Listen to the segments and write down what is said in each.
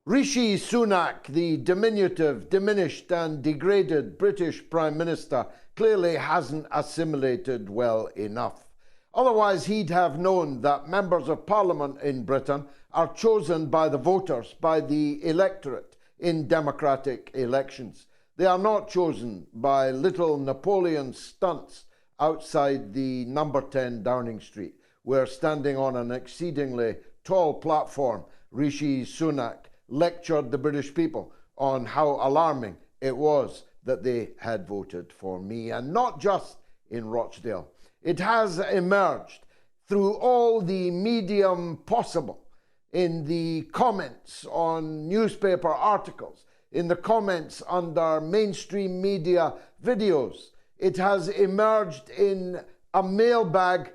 Rishi Sunak, the diminutive, diminished and degraded British Prime Minister, clearly hasn't assimilated well enough. Otherwise, he'd have known that members of Parliament in Britain are chosen by the voters, by the electorate in democratic elections. They are not chosen by little Napoleon stunts outside the number 10 Downing Street, where standing on an exceedingly tall platform, Rishi Sunak lectured the British people on how alarming it was that they had voted for me. And not just in Rochdale. It has emerged through all the medium possible, in the comments on newspaper articles, in the comments under mainstream media videos. It has emerged in a mailbag,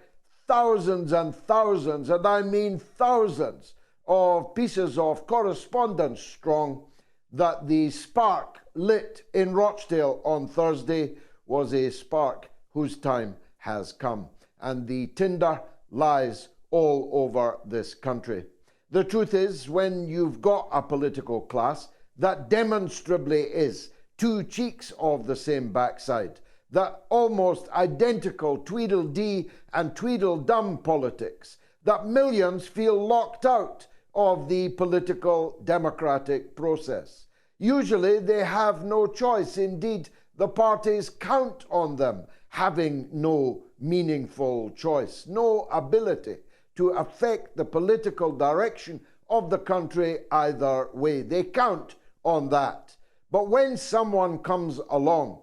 thousands and thousands, and I mean thousands, of pieces of correspondence strong, that the spark lit in Rochdale on Thursday was a spark whose time has come, and the tinder lies all over this country. The truth is, when you've got a political class that demonstrably is two cheeks of the same backside, that almost identical Tweedledee and Tweedledum politics, that millions feel locked out of the political democratic process. Usually they have no choice. Indeed, the parties count on them having no meaningful choice, no ability to affect the political direction of the country either way. They count on that. But when someone comes along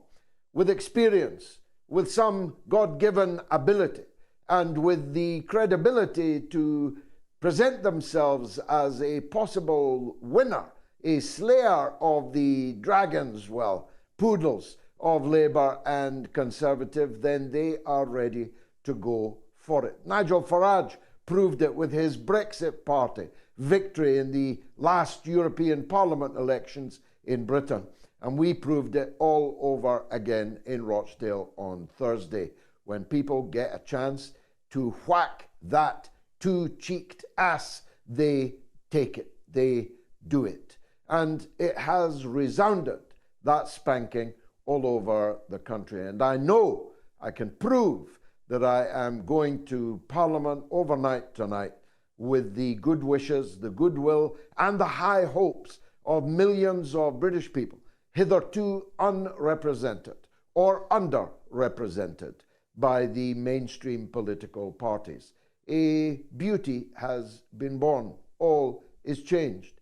with experience, with some God-given ability, and with the credibility to present themselves as a possible winner, a slayer of the dragons, well, poodles of Labour and Conservative, then they are ready to go for it. Nigel Farage proved it with his Brexit party victory in the last European Parliament elections in Britain. And we proved it all over again in Rochdale on Thursday. When people get a chance to whack that two-cheeked ass, they take it, they do it. And it has resounded, that spanking, all over the country. And I know I can prove that I am going to Parliament overnight tonight with the good wishes, the goodwill, and the high hopes of millions of British people, hitherto unrepresented or underrepresented by the mainstream political parties. A beauty has been born. All is changed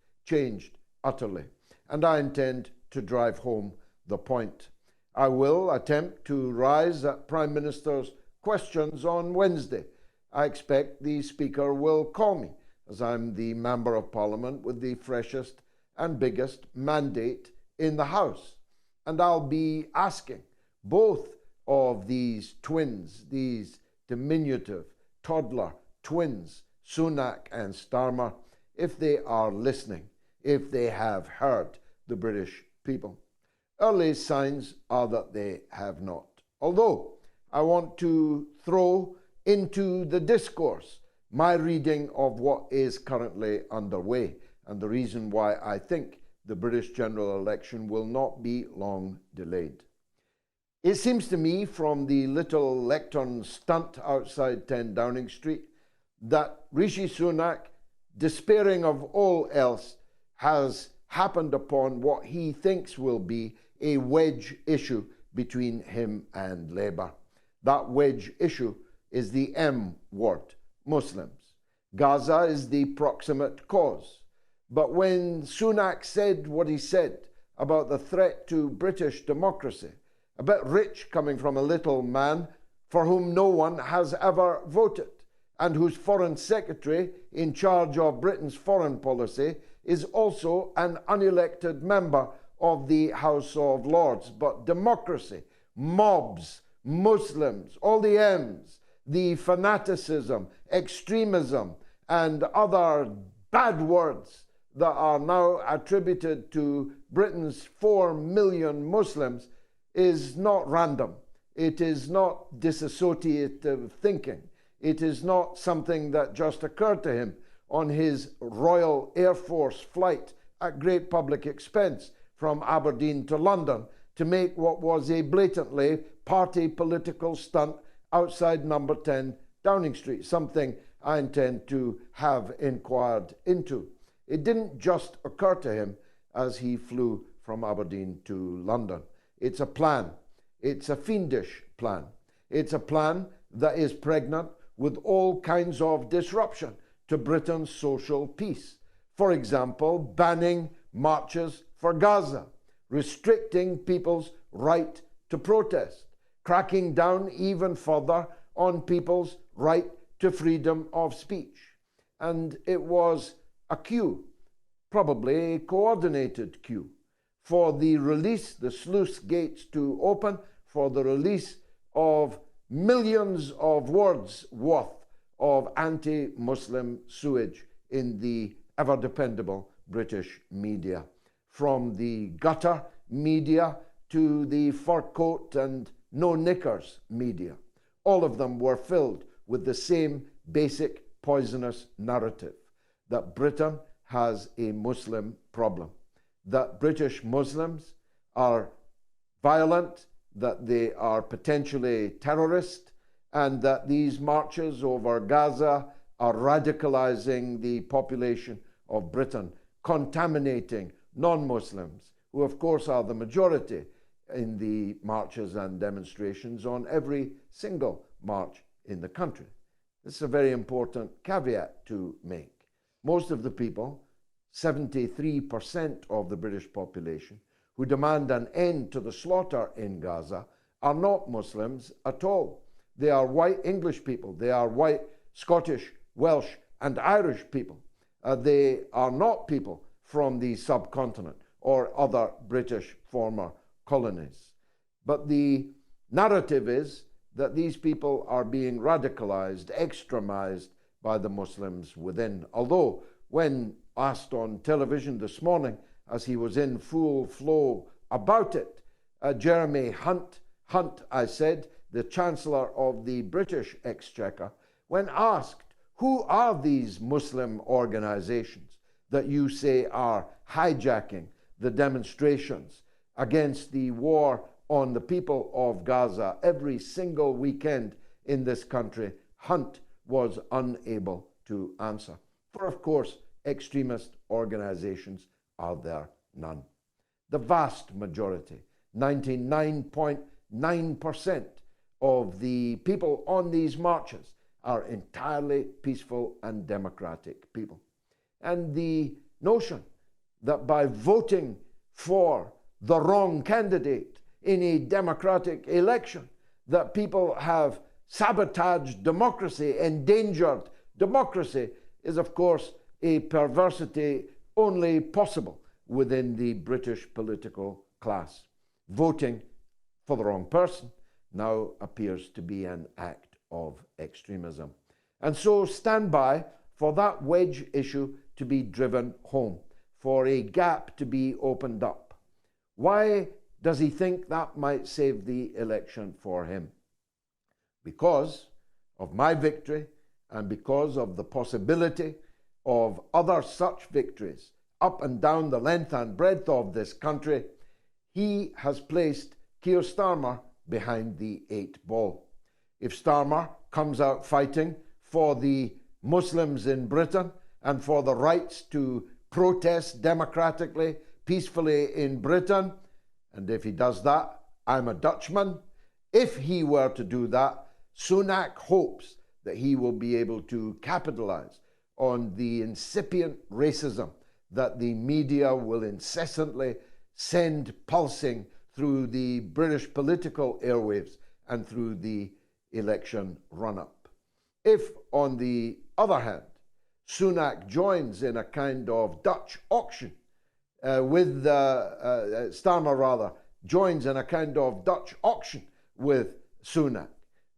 utterly. And I intend to drive home the point. I will attempt to rise at Prime Minister's questions on Wednesday. I expect the Speaker will call me, as I'm the Member of Parliament with the freshest and biggest mandate in the House. And I'll be asking both of these twins, these diminutive toddler twins, Sunak and Starmer, if they are listening, if they have heard the British people. Early signs are that they have not. Although I want to throw into the discourse my reading of what is currently underway and the reason why I think the British general election will not be long delayed. It seems to me from the little Lecturn stunt outside 10 Downing Street that Rishi Sunak, despairing of all else, has happened upon what he thinks will be a wedge issue between him and Labour. That wedge issue is the M word, Muslims. Gaza is the proximate cause. But when Sunak said what he said about the threat to British democracy, a bit rich coming from a little man for whom no one has ever voted, and whose foreign secretary in charge of Britain's foreign policy is also an unelected member of the House of Lords. But democracy, mobs, Muslims, all the M's, the fanaticism, extremism, and other bad words that are now attributed to Britain's 4 million Muslims is not random. It is not disassociative thinking. It is not something that just occurred to him on his Royal Air Force flight at great public expense from Aberdeen to London to make what was a blatantly party political stunt outside number 10 Downing Street, something I intend to have inquired into. It didn't just occur to him as he flew from Aberdeen to London. It's a plan. It's a fiendish plan. It's a plan that is pregnant with all kinds of disruption to Britain's social peace. For example, banning marches for Gaza, restricting people's right to protest, cracking down even further on people's right to freedom of speech. And it was a cue, probably a coordinated cue, for the release, the sluice gates to open, for the release of millions of words worth of anti-Muslim sewage in the ever-dependable British media, from the gutter media to the fur coat and no knickers media. All of them were filled with the same basic poisonous narrative that Britain has a Muslim problem, that British Muslims are violent, that they are potentially terrorist, and that these marches over Gaza are radicalizing the population of Britain, contaminating non-Muslims, who of course are the majority in the marches and demonstrations on every single march in the country. This is a very important caveat to make. Most of the people, 73% of the British population, who demand an end to the slaughter in Gaza are not Muslims at all. They are white English people. They are white Scottish, Welsh, and Irish people. They are not people from the subcontinent or other British former colonies. But the narrative is that these people are being radicalized, extremized by the Muslims within. Although, when asked on television this morning, as he was in full flow about it, Jeremy Hunt, I said, the Chancellor of the British Exchequer, when asked, who are these Muslim organizations that you say are hijacking the demonstrations against the war on the people of Gaza every single weekend in this country, Hunt was unable to answer. For of course, extremist organizations are there none. The vast majority, 99.9% of the people on these marches are entirely peaceful and democratic people. And the notion that by voting for the wrong candidate in a democratic election, that people have sabotaged democracy, endangered democracy, is of course a perversity only possible within the British political class. Voting for the wrong person now appears to be an act of extremism. And so stand by for that wedge issue to be driven home, for a gap to be opened up. Why does he think that might save the election for him? Because of my victory and because of the possibility of other such victories up and down the length and breadth of this country, he has placed Keir Starmer behind the 8 ball. If Starmer comes out fighting for the Muslims in Britain and for the rights to protest democratically, peacefully in Britain, and if he does that, I'm a Dutchman. If he were to do that, Sunak hopes that he will be able to capitalize on the incipient racism that the media will incessantly send pulsing through the British political airwaves and through the election run-up. If, on the other hand, Sunak joins in a kind of Dutch auction Starmer joins in a kind of Dutch auction with Sunak,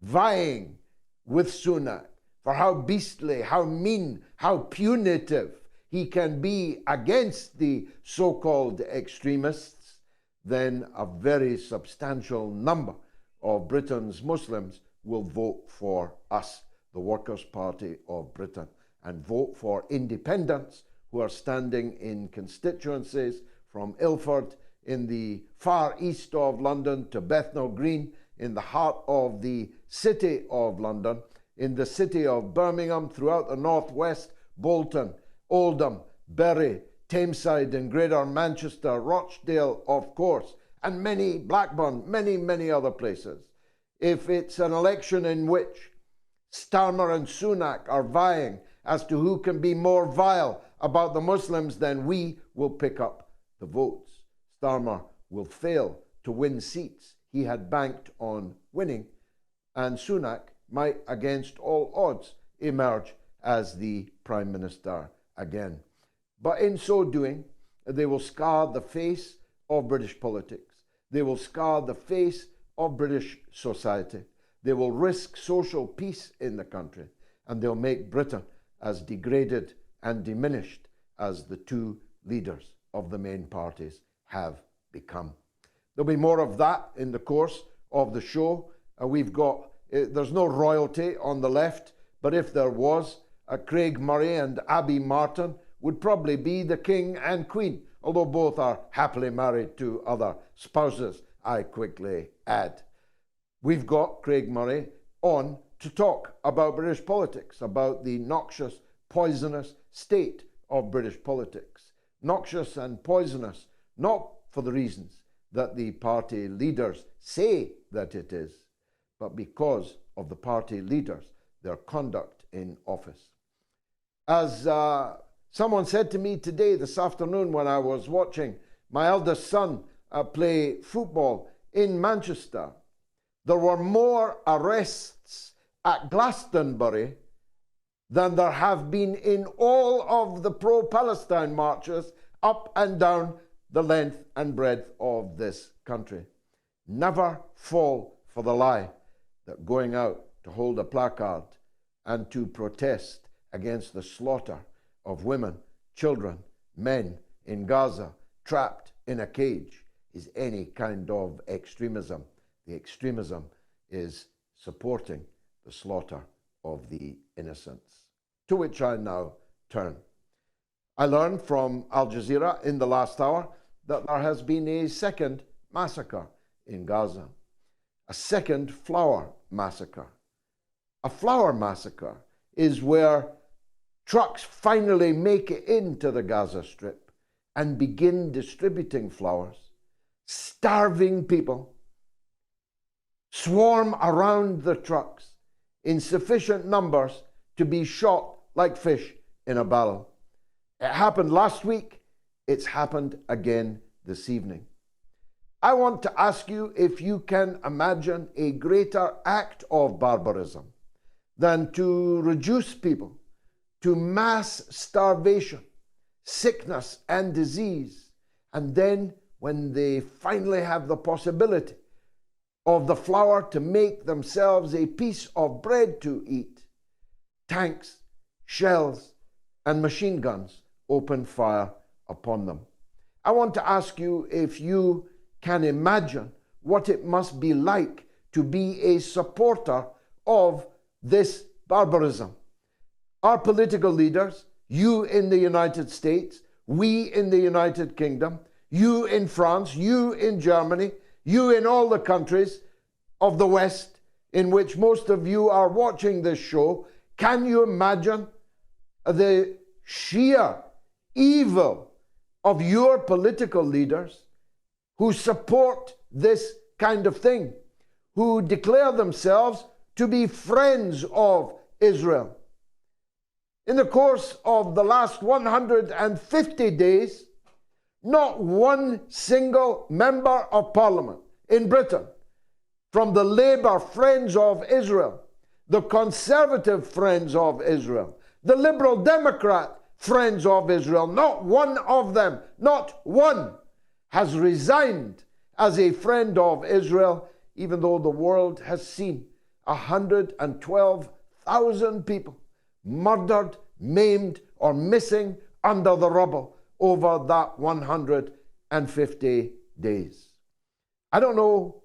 vying with Sunak for how beastly, how mean, how punitive he can be against the so-called extremists, then a very substantial number of Britain's Muslims will vote for us, the Workers' Party of Britain, and vote for independence who are standing in constituencies from Ilford in the far east of London to Bethnal Green in the heart of the city of London, in the city of Birmingham, throughout the northwest, Bolton, Oldham, Bury, Tameside and Greater Manchester, Rochdale, of course, and many, Blackburn, many other places. If it's an election in which Starmer and Sunak are vying as to who can be more vile about the Muslims, then we will pick up the votes. Starmer will fail to win seats he had banked on winning, and Sunak might, against all odds, emerge as the Prime Minister again. But in so doing, they will scar the face of British politics. They will scar the face of British society. They will risk social peace in the country, and they'll make Britain as degraded and diminished as the two leaders of the main parties have become. There'll be more of that in the course of the show. There's no royalty on the left, but if there was, Craig Murray and Abby Martin would probably be the king and queen, although both are happily married to other spouses, I quickly add. We've got Craig Murray on to talk about British politics, about the noxious, poisonous state of British politics. Noxious and poisonous, not for the reasons that the party leaders say that it is, but because of the party leaders, their conduct in office. As someone said to me today, this afternoon, when I was watching my eldest son play football in Manchester, there were more arrests at Glastonbury than there have been in all of the pro-Palestine marches up and down the length and breadth of this country. Never fall for the lie that going out to hold a placard and to protest against the slaughter of women, children, men in Gaza, trapped in a cage, is any kind of extremism. The extremism is supporting the slaughter of the innocents, to which I now turn. I learned from Al Jazeera in the last hour that there has been a second massacre in Gaza, a second flour massacre. A flour massacre is where trucks finally make it into the Gaza Strip and begin distributing flours. Starving people swarm around the trucks in sufficient numbers to be shot like fish in a barrel. It happened last week. It's happened again this evening. I want to ask you if you can imagine a greater act of barbarism than to reduce people to mass starvation, sickness and disease, and then when they finally have the possibility of the flour to make themselves a piece of bread to eat, tanks, shells and machine guns open fire upon them. I want to ask you if you can imagine what it must be like to be a supporter of this barbarism. Our political leaders, you in the United States, we in the United Kingdom, you in France, you in Germany, you in all the countries of the West in which most of you are watching this show, can you imagine the sheer evil of your political leaders who support this kind of thing, who declare themselves to be friends of Israel? In the course of the last 150 days, not one single member of Parliament in Britain, from the Labour Friends of Israel, the Conservative Friends of Israel, the Liberal Democrat Friends of Israel, not one of them, not one, has resigned as a friend of Israel, even though the world has seen 112,000 people murdered, maimed, or missing under the rubble over that 150 days. I don't know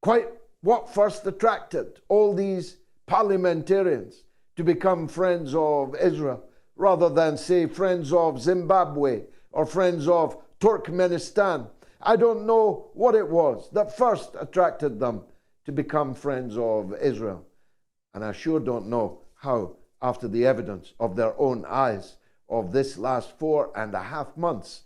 quite what first attracted all these parliamentarians to become friends of Israel, rather than, say, friends of Zimbabwe or friends of Turkmenistan. I don't know what it was that first attracted them to become friends of Israel. And I sure don't know how, after the evidence of their own eyes of this last 4.5 months,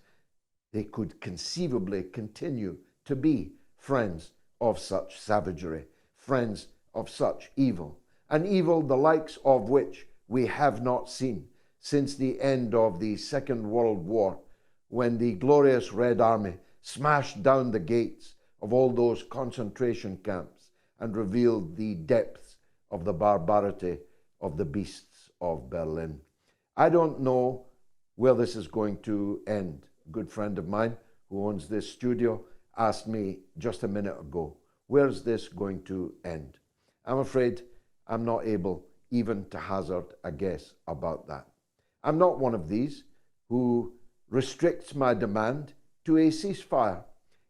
they could conceivably continue to be friends of such savagery, friends of such evil, an evil the likes of which we have not seen since the end of the Second World War, when the glorious Red Army smashed down the gates of all those concentration camps and revealed the depths of the barbarity of the beasts of Berlin. I don't know where this is going to end. A good friend of mine who owns this studio asked me just a minute ago, where's this going to end? I'm afraid I'm not able even to hazard a guess about that. I'm not one of these who restricts my demand to a ceasefire.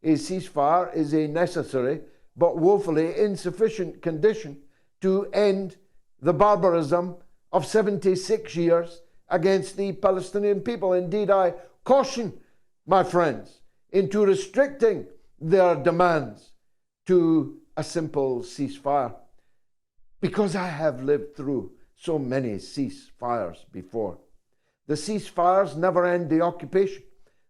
A ceasefire is a necessary but woefully insufficient condition to end the barbarism of 76 years against the Palestinian people. Indeed, I caution my friends into restricting their demands to a simple ceasefire, because I have lived through so many ceasefires before. The ceasefires never end the occupation.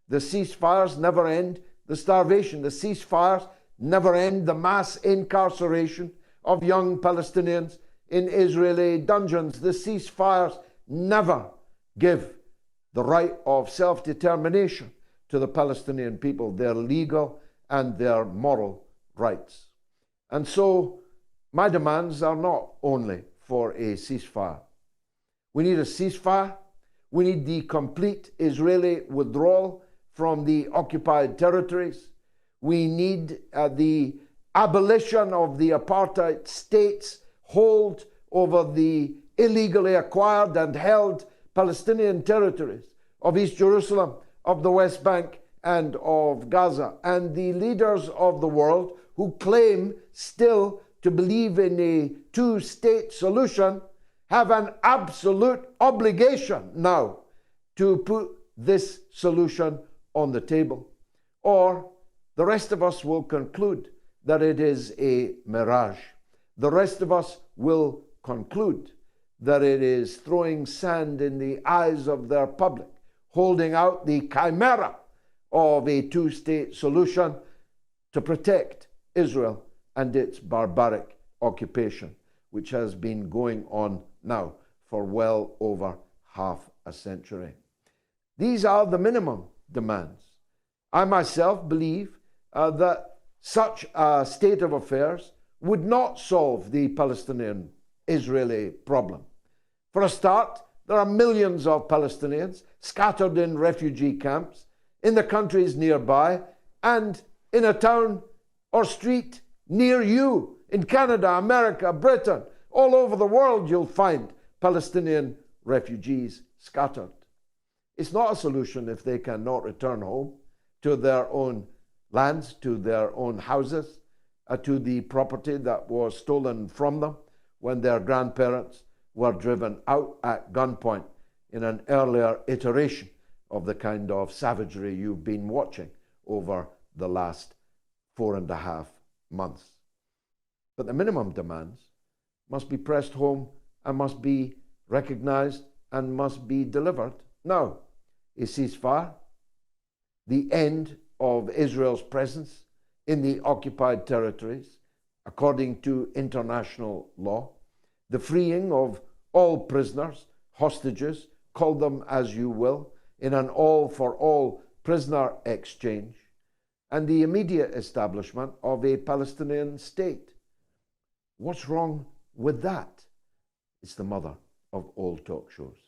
The ceasefires never end the starvation. The ceasefires never end the mass incarceration of young Palestinians in Israeli dungeons. The ceasefires never give the right of self-determination to the Palestinian people, their legal and their moral rights. And so my demands are not only for a ceasefire. We need a ceasefire. We need the complete Israeli withdrawal from the occupied territories. We need the abolition of the apartheid state's hold over the illegally acquired and held Palestinian territories of East Jerusalem, of the West Bank, and of Gaza. And the leaders of the world who claim still to believe in a two-state solution have an absolute obligation now to put this solution on the table, or the rest of us will conclude that it is a mirage. The rest of us will conclude that it is throwing sand in the eyes of their public, holding out the chimera of a two-state solution to protect Israel and its barbaric occupation, which has been going on now for well over half a century. These are the minimum demands. I myself believe that such a state of affairs would not solve the Palestinian-Israeli problem. For a start, there are millions of Palestinians scattered in refugee camps in the countries nearby and in a town or street near you. In Canada, America, Britain, all over the world, you'll find Palestinian refugees scattered. It's not a solution if they cannot return home to their own lands, to their own houses, to the property that was stolen from them when their grandparents were driven out at gunpoint in an earlier iteration of the kind of savagery you've been watching over the last 4.5 months. But the minimum demands must be pressed home and must be recognized and must be delivered now. A ceasefire, the end of Israel's presence in the occupied territories according to international law, the freeing of all prisoners, hostages, call them as you will, in an all-for-all prisoner exchange, and the immediate establishment of a Palestinian state. What's wrong with that? It's the mother of all talk shows.